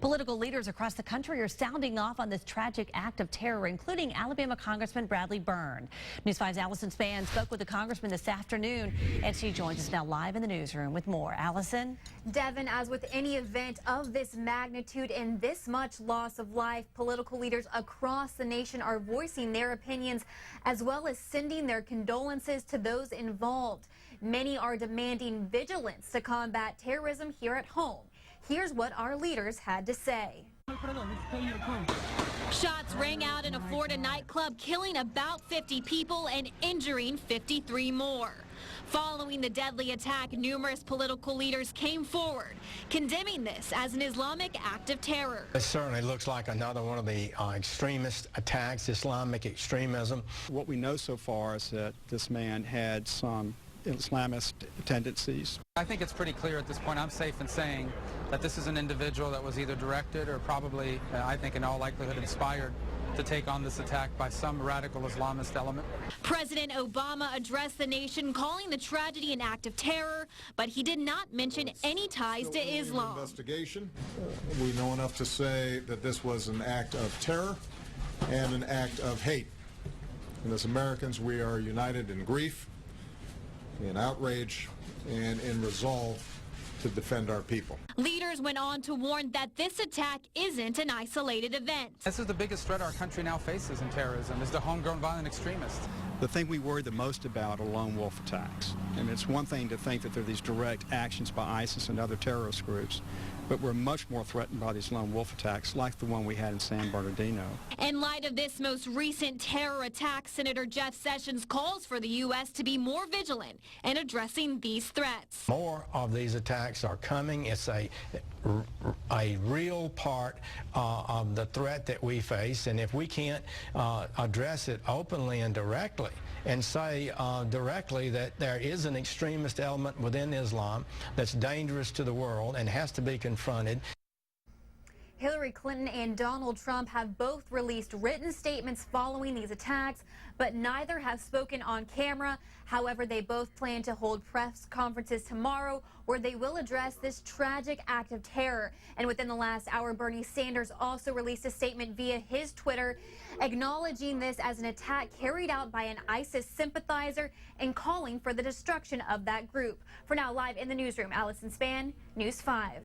Political leaders across the country are sounding off on this tragic act of terror, including Alabama Congressman Bradley Byrne. News 5's Allison Spann spoke with the congressman this afternoon, and she joins us now live in the newsroom with more. Allison? Devin, as with any event of this magnitude and this much loss of life, political leaders across the nation are voicing their opinions as well as sending their condolences to those involved. Many are demanding vigilance to combat terrorism here at home. Here's what our leaders had to say. Shots rang out in a Florida nightclub, killing about 50 people and injuring 53 more. Following the deadly attack, numerous political leaders came forward, condemning this as an Islamic act of terror. It certainly looks like another one of the extremist attacks, Islamic extremism. What we know so far is that this man had some Islamist tendencies. I think it's pretty clear at this point, I'm safe in saying that this is an individual that was either directed or probably, I think in all likelihood, inspired to take on this attack by some radical Islamist element. President Obama addressed the nation, calling the tragedy an act of terror, but he did not mention any ties to Islam. Investigation. We know enough to say that this was an act of terror and an act of hate. And as Americans, we are united in grief, in outrage, and in resolve to defend our people. Leaders went on to warn that this attack isn't an isolated event. This is the biggest threat our country now faces in terrorism, is the homegrown violent extremists. The thing we worry the most about are lone wolf attacks. And it's one thing to think that there are these direct actions by ISIS and other terrorist groups, but we're much more threatened by these lone wolf attacks like the one we had in San Bernardino. In light of this most recent terror attack, Senator Jeff Sessions calls for the U.S. to be more vigilant in addressing these threats. More of these attacks are coming. It's a real part of the threat that we face, and if we can't address it openly and directly and say directly that there is an extremist element within Islam that's dangerous to the world and has to be confronted. Hillary Clinton and Donald Trump have both released written statements following these attacks, but neither have spoken on camera. However, they both plan to hold press conferences tomorrow where they will address this tragic act of terror. And within the last hour, Bernie Sanders also released a statement via his Twitter, acknowledging this as an attack carried out by an ISIS sympathizer and calling for the destruction of that group. For now, live in the newsroom, Allison Spann, News 5.